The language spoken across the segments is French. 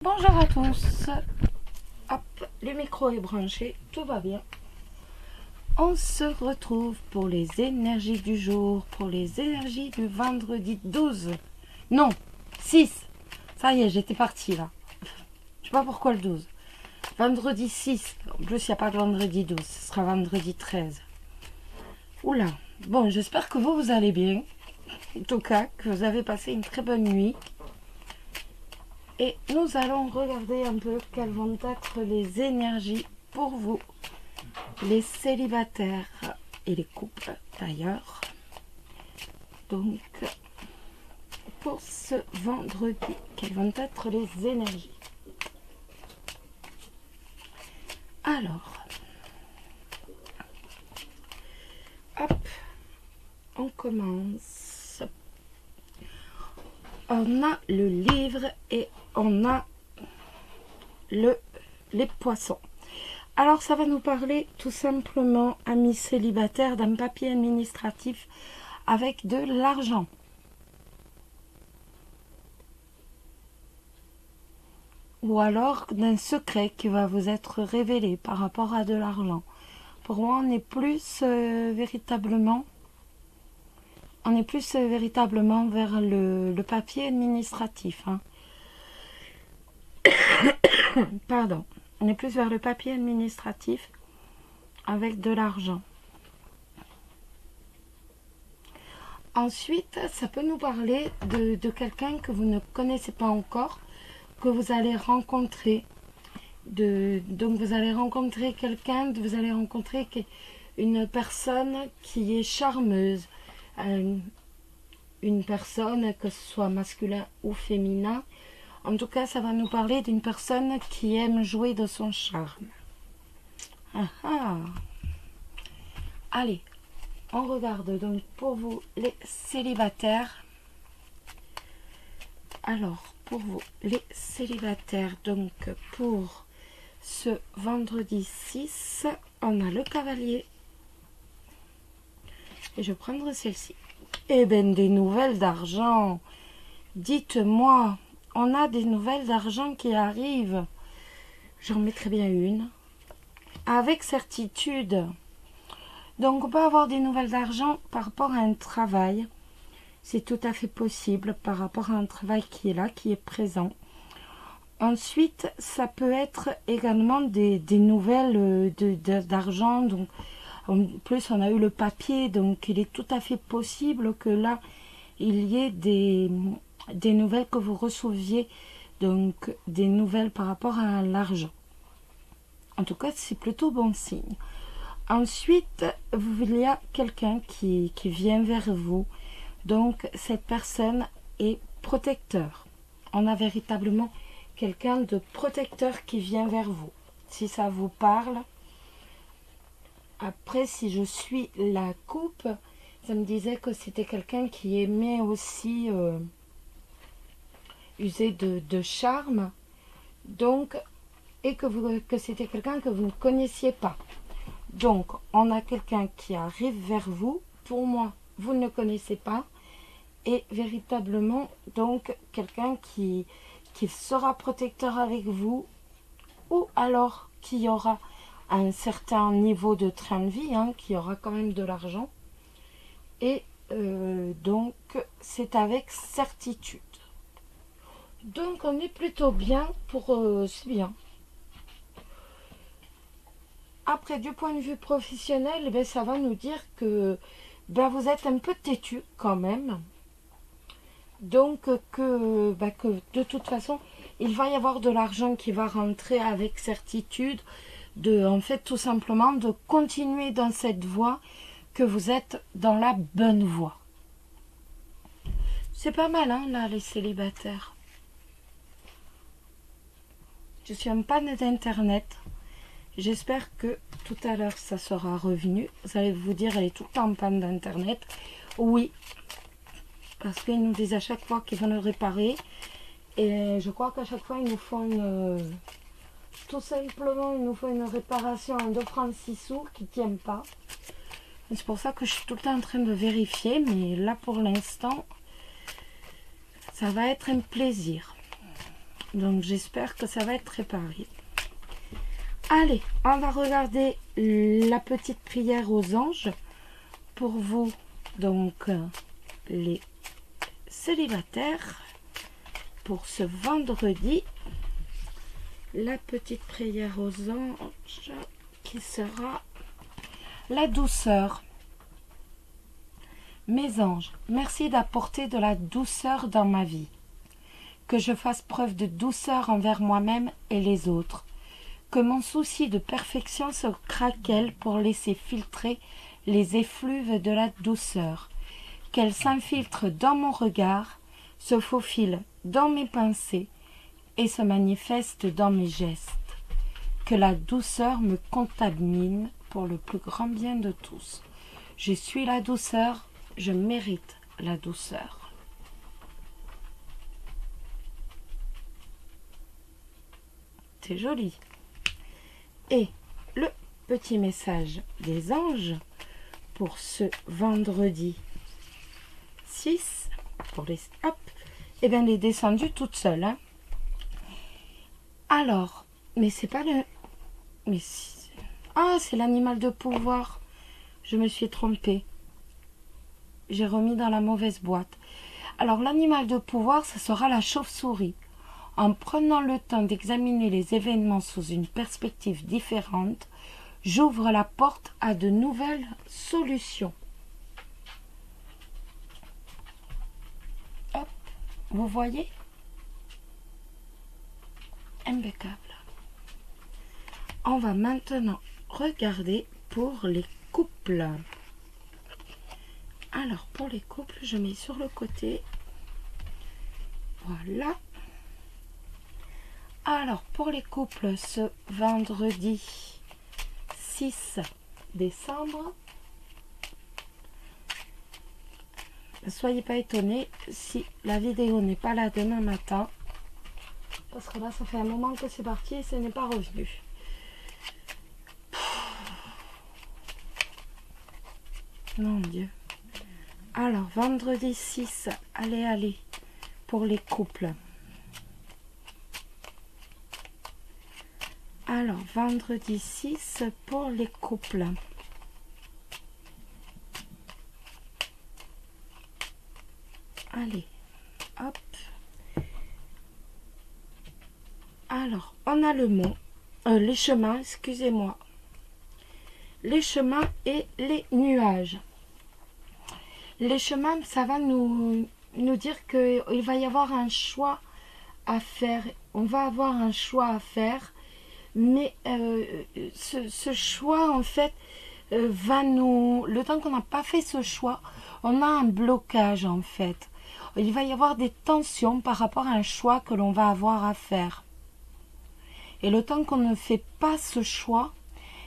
Bonjour à tous. Hop, le micro est branché, tout va bien. On se retrouve pour les énergies du jour, pour les énergies du vendredi 12. Non, 6. Ça y est, j'étais partie là. Je sais pas pourquoi le 12. Vendredi 6. En plus, il n'y a pas de vendredi 12. Ce sera vendredi 13. Oula. Bon, j'espère que vous allez bien. En tout cas, que vous avez passé une très bonne nuit. Et nous allons regarder un peu quelles vont être les énergies pour vous, les célibataires et les couples d'ailleurs. Donc, pour ce vendredi, quelles vont être les énergies? Alors, hop, on commence. On a le livre et on a les poissons. Alors ça va nous parler tout simplement, amis célibataires, d'un papier administratif avec de l'argent. Ou alors d'un secret qui va vous être révélé par rapport à de l'argent. Pour moi, on est plus véritablement vers le papier administratif. Hein. Pardon. On est plus vers le papier administratif avec de l'argent. Ensuite, ça peut nous parler de quelqu'un que vous ne connaissez pas encore, que vous allez rencontrer. Donc vous allez rencontrer quelqu'un, vous allez rencontrer une personne qui est charmeuse. Une personne, que ce soit masculin ou féminin. En tout cas, ça va nous parler d'une personne qui aime jouer de son charme. Ah ah. Allez, on regarde donc pour vous les célibataires. Alors, pour vous les célibataires, donc pour ce vendredi 6, on a le cavalier. Et je vais prendre celle-ci. Eh bien, des nouvelles d'argent. Dites-moi, on a des nouvelles d'argent qui arrivent. J'en mettrai bien une. Avec certitude. Donc, on peut avoir des nouvelles d'argent par rapport à un travail. C'est tout à fait possible par rapport à un travail qui est là, qui est présent. Ensuite, ça peut être également des nouvelles d'argent. Donc, en plus, on a eu le papier. Donc, il est tout à fait possible que là, il y ait des nouvelles que vous receviez. Donc, des nouvelles par rapport à l'argent. En tout cas, c'est plutôt bon signe. Ensuite, il y a quelqu'un qui vient vers vous. Donc, cette personne est protecteur. On a véritablement quelqu'un de protecteur qui vient vers vous. Si ça vous parle. Après, si je suis la coupe, ça me disait que c'était quelqu'un qui aimait aussi user de charme. Donc, et que c'était quelqu'un que vous ne connaissiez pas. Donc, on a quelqu'un qui arrive vers vous. Pour moi, vous ne le connaissez pas. Et véritablement, donc, quelqu'un qui sera protecteur avec vous. Ou alors, qui aura un certain niveau de train de vie, hein, qui aura quand même de l'argent. Et donc, c'est avec certitude. Donc, on est plutôt bien pour... c'est bien. Après, du point de vue professionnel, ben, ça va nous dire que ben, vous êtes un peu têtu quand même. Donc, que de toute façon, il va y avoir de l'argent qui va rentrer avec certitude. En fait, tout simplement, de continuer dans cette voie, que vous êtes dans la bonne voie. C'est pas mal, hein, là, les célibataires. Je suis en panne d'internet. J'espère que tout à l'heure ça sera revenu. Vous allez vous dire, elle est tout le temps en panne d'internet. Oui, parce qu'ils nous disent à chaque fois qu'ils vont le réparer. Et je crois qu'à chaque fois ils nous font tout simplement ils nous font une réparation en 2 francs 6 sous qui ne tient pas. C'est pour ça que je suis tout le temps en train de vérifier. Mais là pour l'instant, ça va être un plaisir. Donc j'espère que ça va être réparé. Allez, on va regarder la petite prière aux anges pour vous, donc les célibataires, pour ce vendredi. La petite prière aux anges qui sera la douceur. Mes anges, merci d'apporter de la douceur dans ma vie. Que je fasse preuve de douceur envers moi-même et les autres. Que mon souci de perfection se craquelle pour laisser filtrer les effluves de la douceur. Qu'elle s'infiltre dans mon regard, se faufile dans mes pensées et se manifeste dans mes gestes. Que la douceur me contamine pour le plus grand bien de tous. Je suis la douceur, je mérite la douceur. C'est joli. Et le petit message des anges pour ce vendredi 6, pour les hop, et bien elle est descendue toute seule. Hein. Alors, mais c'est pas le... Mais si... Ah, c'est l'animal de pouvoir. Je me suis trompée. J'ai remis dans la mauvaise boîte. Alors, l'animal de pouvoir, ce sera la chauve-souris. En prenant le temps d'examiner les événements sous une perspective différente, j'ouvre la porte à de nouvelles solutions. Hop, vous voyez? Impeccable. On va maintenant regarder pour les couples. Alors, pour les couples, je mets sur le côté. Voilà. Alors, pour les couples, ce vendredi 6 décembre, ne soyez pas étonnés si la vidéo n'est pas là demain matin. Parce que là, ça fait un moment que c'est parti et ce n'est pas revenu. Mon Dieu. Alors, vendredi 6, allez, pour les couples. Alors, vendredi 6 pour les couples. Allez, hop. Alors, on a le mot, les chemins, excusez-moi. Les chemins et les nuages. Les chemins, ça va nous dire qu'il va y avoir un choix à faire. On va avoir un choix à faire. Mais ce choix, en fait, va nous... Le temps qu'on n'a pas fait ce choix, on a un blocage, en fait. Il va y avoir des tensions par rapport à un choix que l'on va avoir à faire. Et le temps qu'on ne fait pas ce choix,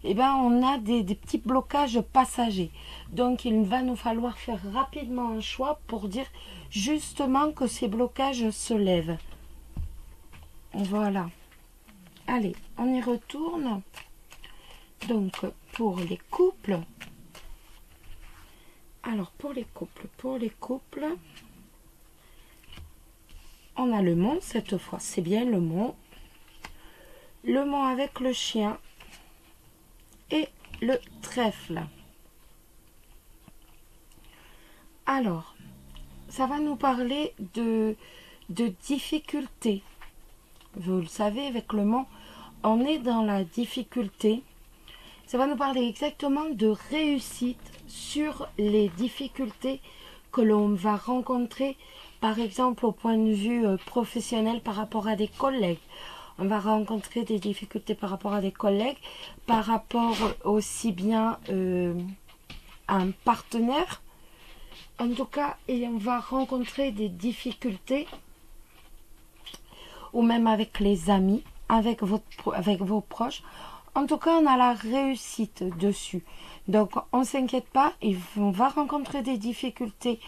eh ben, on a des petits blocages passagers. Donc, il va nous falloir faire rapidement un choix pour dire justement que ces blocages se lèvent. Voilà. Allez, on y retourne. Donc, pour les couples. Alors, pour les couples, on a le mont cette fois. C'est bien le mont. Le mont avec le chien. Et le trèfle. Alors, ça va nous parler de difficultés. Vous le savez, avec le mont, on est dans la difficulté. Ça va nous parler exactement de réussite sur les difficultés que l'on va rencontrer, par exemple au point de vue professionnel par rapport à des collègues. On va rencontrer des difficultés par rapport à des collègues, par rapport aussi bien à un partenaire. En tout cas, et on va rencontrer des difficultés, ou même avec les amis, avec vos proches. En tout cas, on a la réussite dessus. Donc, on ne s'inquiète pas, on va rencontrer des difficultés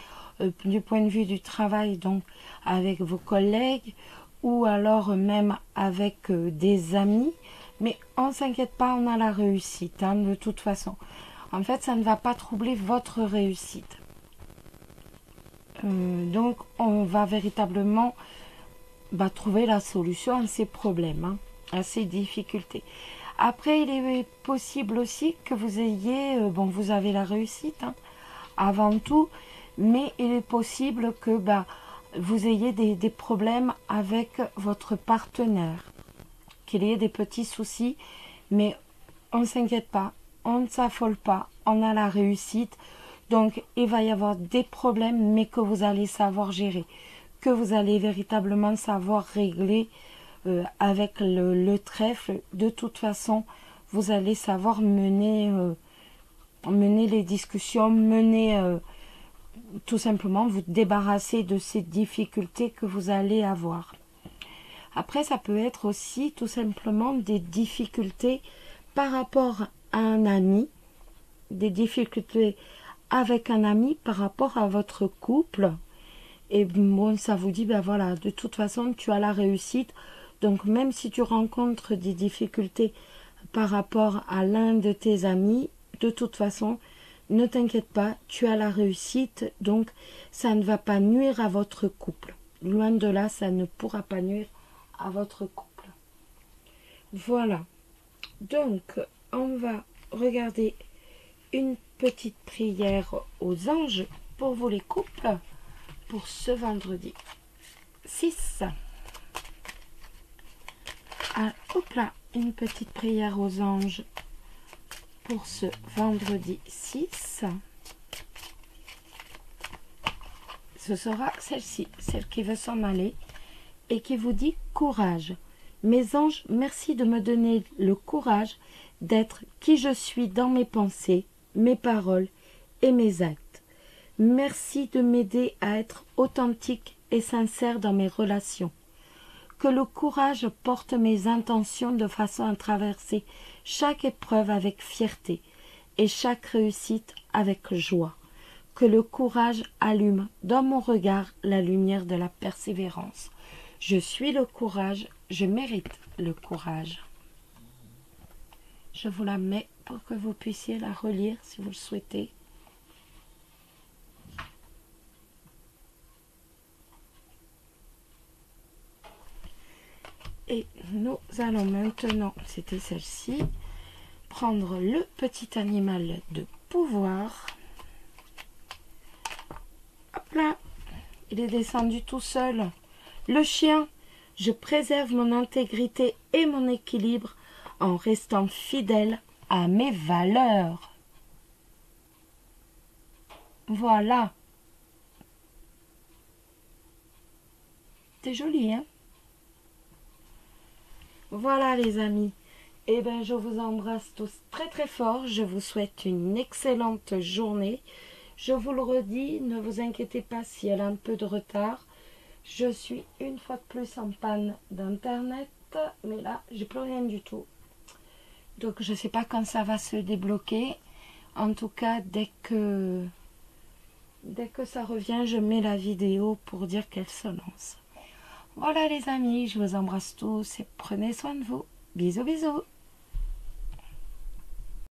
du point de vue du travail, donc avec vos collègues, ou alors même avec des amis. Mais on ne s'inquiète pas, on a la réussite, hein, de toute façon. En fait, ça ne va pas troubler votre réussite. Donc, on va véritablement trouver la solution à ces problèmes, hein, à ces difficultés. Après, il est possible aussi que vous ayez, vous avez la réussite, hein, avant tout, mais il est possible que vous ayez des problèmes avec votre partenaire, qu'il y ait des petits soucis, mais on ne s'inquiète pas, on ne s'affole pas, on a la réussite. Donc, il va y avoir des problèmes, mais que vous allez savoir gérer, que vous allez véritablement savoir régler avec le trèfle. De toute façon, vous allez savoir mener les discussions, tout simplement vous débarrasser de ces difficultés que vous allez avoir. Après, ça peut être aussi tout simplement des difficultés par rapport à un ami, des difficultés avec un ami par rapport à votre couple. Et bon, ça vous dit, voilà, de toute façon, tu as la réussite. Donc, même si tu rencontres des difficultés par rapport à l'un de tes amis, de toute façon, ne t'inquiète pas, tu as la réussite. Donc, ça ne va pas nuire à votre couple. Loin de là, ça ne pourra pas nuire à votre couple. Voilà. Donc, on va regarder une petite prière aux anges pour vous les couples pour ce vendredi 6. Ah, hop là, une petite prière aux anges pour ce vendredi 6. Ce sera celle-ci, celle qui veut s'en aller et qui vous dit courage. Mes anges, merci de me donner le courage d'être qui je suis dans mes pensées, mes paroles et mes actes. Merci de m'aider à être authentique et sincère dans mes relations. Que le courage porte mes intentions de façon à traverser chaque épreuve avec fierté et chaque réussite avec joie. Que le courage allume dans mon regard la lumière de la persévérance. Je suis le courage, je mérite le courage. Je vous la mets pour que vous puissiez la relire si vous le souhaitez. Et nous allons maintenant, c'était celle-ci, prendre le petit animal de pouvoir. Hop là, il est descendu tout seul. Le chien, je préserve mon intégrité et mon équilibre en restant fidèle à mes valeurs. Voilà. C'est joli, hein? Voilà les amis. Eh bien, je vous embrasse tous très très fort. Je vous souhaite une excellente journée. Je vous le redis, ne vous inquiétez pas si elle a un peu de retard. Je suis une fois de plus en panne d'internet, mais là, j'ai plus rien du tout. Donc, je ne sais pas quand ça va se débloquer. En tout cas, dès que ça revient, je mets la vidéo pour dire qu'elle se lance. Voilà les amis, je vous embrasse tous et prenez soin de vous. Bisous, bisous.